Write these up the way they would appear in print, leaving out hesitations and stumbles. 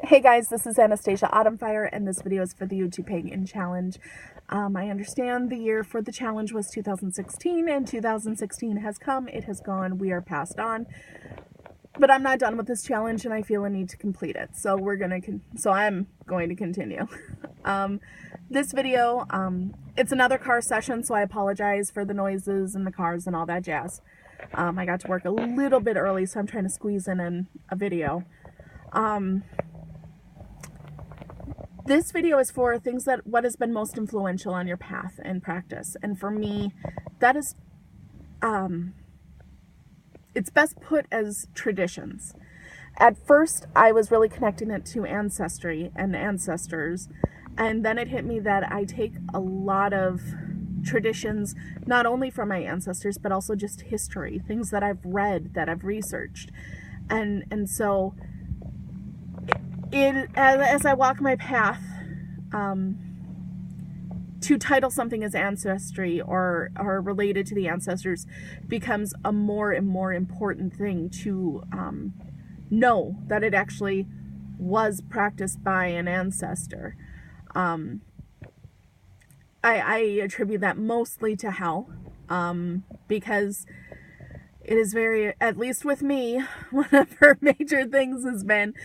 Hey guys, this is Anastasia Autumnfire, and this video is for the YTPaganchallenge challenge. I understand the year for the challenge was 2016, and 2016 has come, it has gone, we are passed on. But I'm not done with this challenge, and I feel a need to complete it. So I'm going to continue. This video, it's another car session, so I apologize for the noises and the cars and all that jazz. I got to work a little bit early, so I'm trying to squeeze in a video. This video is for things what has been most influential on your path and practice. And for me, that is, it's best put as traditions. At first, I was really connecting it to ancestry and ancestors. And then it hit me that I take a lot of traditions, not only from my ancestors, but also just history, things that I've read, that I've researched. And so as I walk my path, to title something as ancestry or related to the ancestors becomes a more and more important thing to know that it actually was practiced by an ancestor. I attribute that mostly to hell, because it is very, at least with me, one of her major things has been,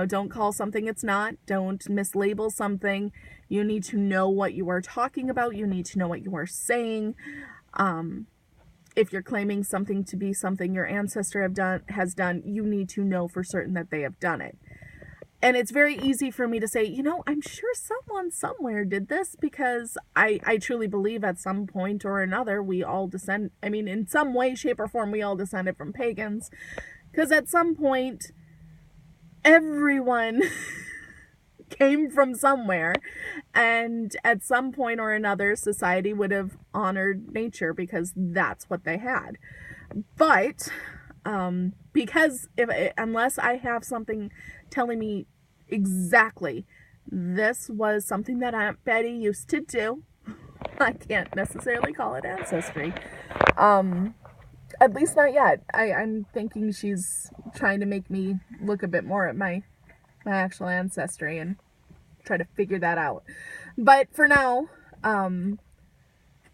don't call something it's not. Don't mislabel something. You need to know what you are talking about. You need to know what you are saying. If you're claiming something to be something your ancestor has done, you need to know for certain that they have done it. And it's very easy for me to say, I'm sure someone somewhere did this, because I truly believe at some point or another we all descend, in some way, shape, or form, we all descended from pagans. Because at some point, everyone came from somewhere, and at some point or another, society would have honored nature because that's what they had. But because unless I have something telling me exactly this was something that Aunt Betty used to do, I can't necessarily call it ancestry. At least not yet. I'm thinking she's trying to make me look a bit more at my actual ancestry and try to figure that out. But for now, I'm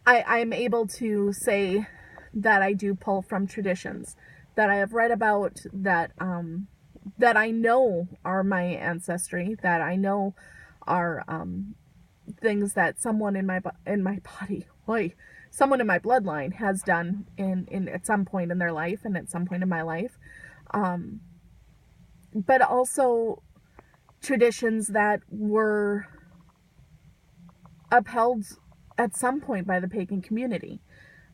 able to say that I do pull from traditions that I have read about, that I know are my ancestry, that I know are things that someone in my body, someone in my bloodline has done at some point in their life and at some point in my life. But also traditions that were upheld at some point by the pagan community.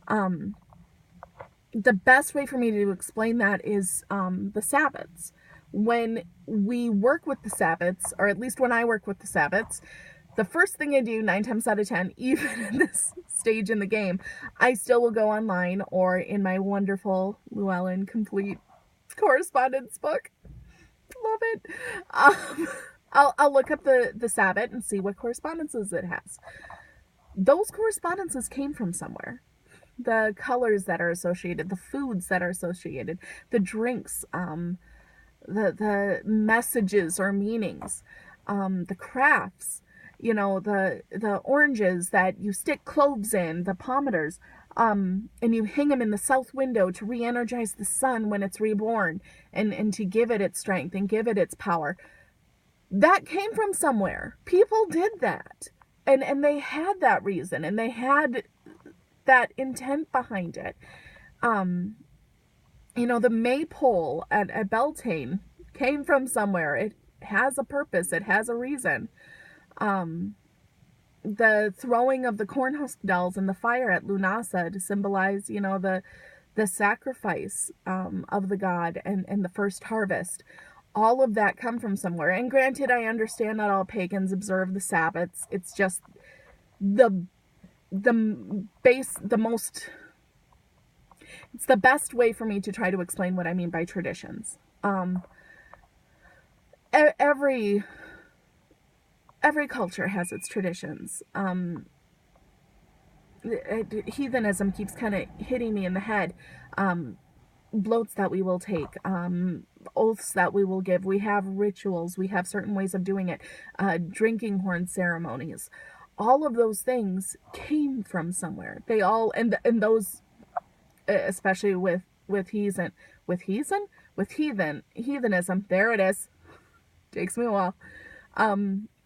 The best way for me to explain that is the Sabbats. When we work with the Sabbats, or at least when I work with the Sabbats, the first thing I do 9 times out of 10, even in this stage in the game, I still will go online or in my wonderful Llewellyn complete correspondence book. Love it. I'll look up the Sabbat and see what correspondences it has. Those correspondences came from somewhere. The colors that are associated, the foods that are associated, the drinks, the messages or meanings, the crafts, the oranges that you stick cloves in, the pomaters, and you hang them in the south window to re-energize the sun when it's reborn, and to give it its strength and give it its power. That came from somewhere. People did that, and they had that reason, and they had that intent behind it. The maypole at Beltane came from somewhere. It has a purpose. It has a reason. The throwing of the cornhusk dolls in the fire at Lunasa to symbolize, the sacrifice of the god and the first harvest. All of that come from somewhere. And granted, I understand not all pagans observe the Sabbats. It's just it's the best way for me to try to explain what I mean by traditions. Every culture has its traditions. Heathenism keeps kind of hitting me in the head. Bloats that we will take, oaths that we will give. We have rituals. We have certain ways of doing it. Drinking horn ceremonies. All of those things came from somewhere. They all, and those, especially with heathenism. There it is. Takes me a while.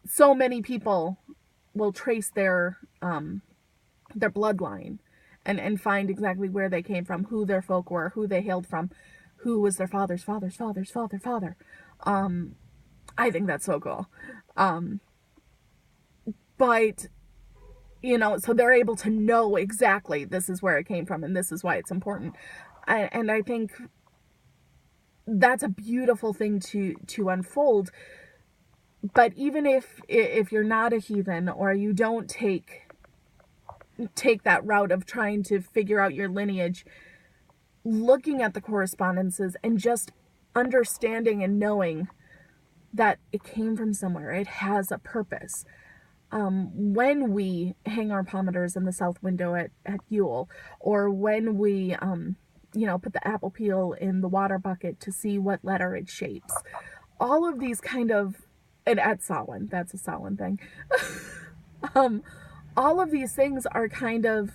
So many people will trace their bloodline and find exactly where they came from, who their folk were, who they hailed from, who was their father's father. I think that's so cool. But, so they're able to know exactly this is where it came from and this is why it's important. And I think that's a beautiful thing to unfold. But even if you're not a heathen, or you don't take that route of trying to figure out your lineage, looking at the correspondences and just understanding and knowing that it came from somewhere, it has a purpose. When we hang our palmeters in the south window at Yule, or when we put the apple peel in the water bucket to see what letter it shapes, all of these kind of, and at Samhain, that's a Samhain thing. All of these things are kind of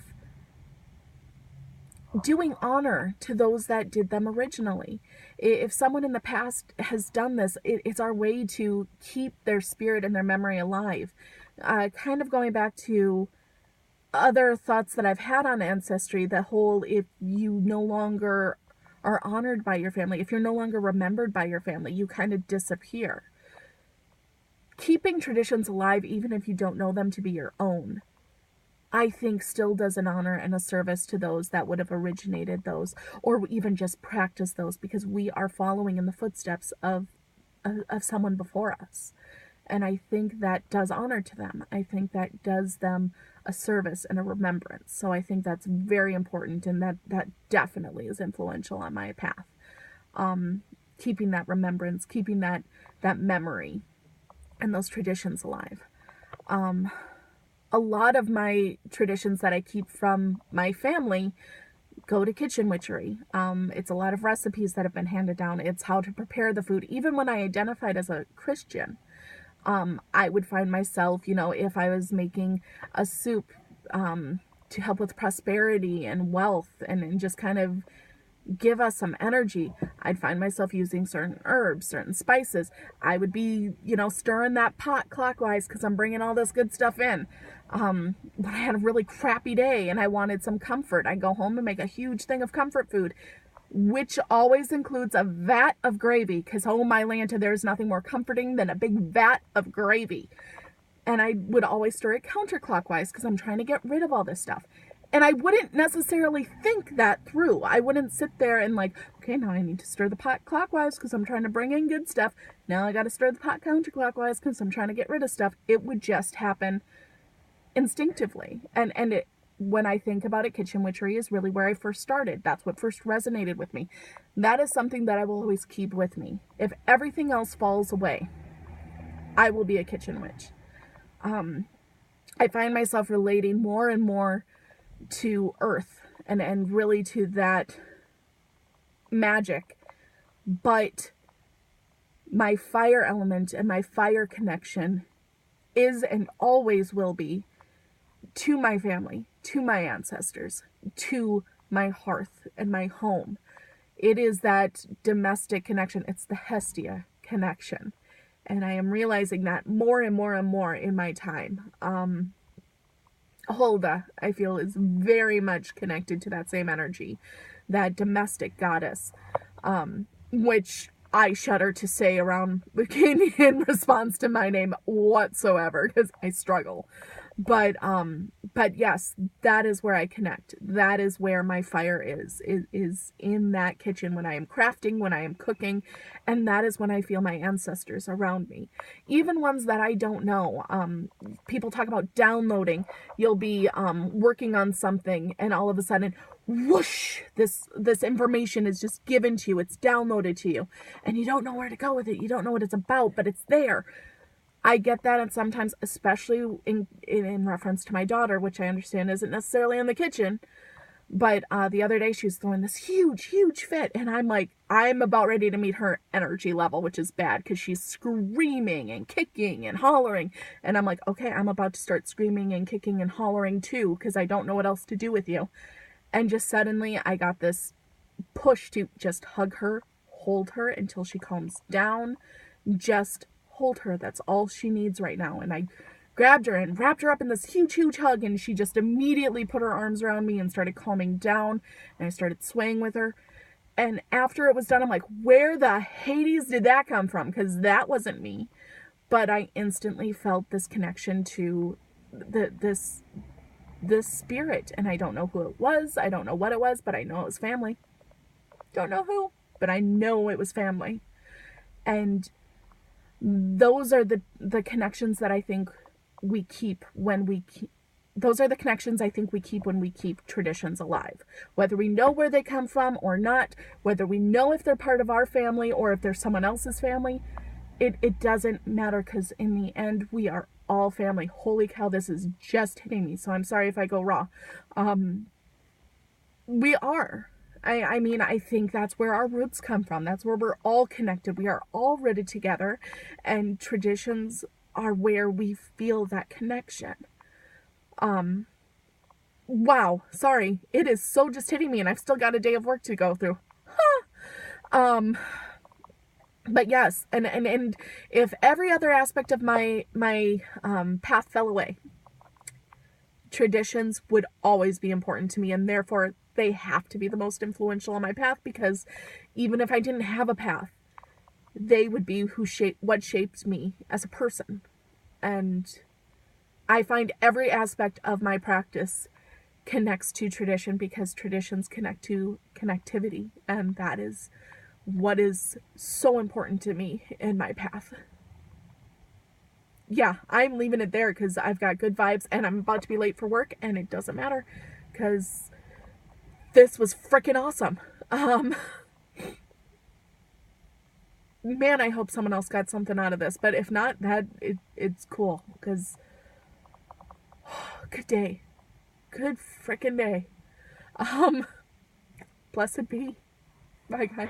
doing honor to those that did them originally. If someone in the past has done this, it's our way to keep their spirit and their memory alive. Kind of going back to other thoughts that I've had on ancestry, the whole, if you no longer are honored by your family, if you're no longer remembered by your family, you kind of disappear. Keeping traditions alive, even if you don't know them to be your own, I think still does an honor and a service to those that would have originated those, or even just practice those, because we are following in the footsteps of someone before us. And I think that does honor to them. I think that does them a service and a remembrance. So I think that's very important, and that definitely is influential on my path. Keeping that remembrance, keeping that memory and those traditions alive. A lot of my traditions that I keep from my family go to kitchen witchery. It's a lot of recipes that have been handed down. It's how to prepare the food. Even when I identified as a Christian, I would find myself, if I was making a soup to help with prosperity and wealth and just kind of give us some energy, I'd find myself using certain herbs, certain spices. I would be, stirring that pot clockwise because I'm bringing all this good stuff in. When I had a really crappy day and I wanted some comfort, I'd go home and make a huge thing of comfort food, which always includes a vat of gravy, because, oh my Lanta, there's nothing more comforting than a big vat of gravy. And I would always stir it counterclockwise because I'm trying to get rid of all this stuff. And I wouldn't necessarily think that through. I wouldn't sit there and okay, now I need to stir the pot clockwise because I'm trying to bring in good stuff. Now I got to stir the pot counterclockwise because I'm trying to get rid of stuff. It would just happen instinctively. And when I think about it, kitchen witchery is really where I first started. That's what first resonated with me. That is something that I will always keep with me. If everything else falls away, I will be a kitchen witch. I find myself relating more and more to earth and really to that magic, but my fire element and my fire connection is and always will be to my family, to my ancestors, to my hearth and my home. It is that domestic connection. It's the Hestia connection, and I am realizing that more and more and more in my time. Holda, I feel, is very much connected to that same energy, that domestic goddess, which I shudder to say around in response to my name whatsoever, because I struggle. But yes, that is where I connect. That is where my fire is in that kitchen when I am crafting, when I am cooking, and that is when I feel my ancestors around me. Even ones that I don't know. People talk about downloading. You'll be working on something, and all of a sudden, whoosh, this information is just given to you. It's downloaded to you, and you don't know where to go with it. You don't know what it's about, but it's there. I get that, and sometimes, especially in reference to my daughter, which I understand isn't necessarily in the kitchen, But the other day she was throwing this huge, huge fit. And I'm like, I'm about ready to meet her energy level, which is bad because she's screaming and kicking and hollering. And I'm like, okay, I'm about to start screaming and kicking and hollering too because I don't know what else to do with you. And just suddenly I got this push to just hug her, hold her until she calms down. Just hold her. That's all she needs right now. And I grabbed her and wrapped her up in this huge, huge hug, and she just immediately put her arms around me and started calming down, and I started swaying with her. And after it was done, I'm like, where the Hades did that come from? Because that wasn't me. But I instantly felt this connection to this spirit, and I don't know who it was. I don't know what it was, but I know it was family. Don't know who, but I know it was family. And those are the connections that I think we keep when we keep, those are the connections I think we keep when we keep traditions alive. Whether we know where they come from or not, whether we know if they're part of our family or if they're someone else's family, it doesn't matter, because in the end, we are all family. Holy cow, this is just hitting me, so I'm sorry if I go raw. We are. I mean, I think that's where our roots come from. That's where we're all connected. We are all rooted together, and traditions are where we feel that connection. Wow, sorry. It is so just hitting me, and I've still got a day of work to go through. But yes, and if every other aspect of my path fell away, traditions would always be important to me, and therefore they have to be the most influential on my path, because even if I didn't have a path, they would be what shaped me as a person. And I find every aspect of my practice connects to tradition, because traditions connect to connectivity, and that is what is so important to me in my path. Yeah, I'm leaving it there because I've got good vibes and I'm about to be late for work, and it doesn't matter because this was freaking awesome. Man, I hope someone else got something out of this, but if not, it's cool, because good day. Good freaking day. Blessed be. Bye, guys.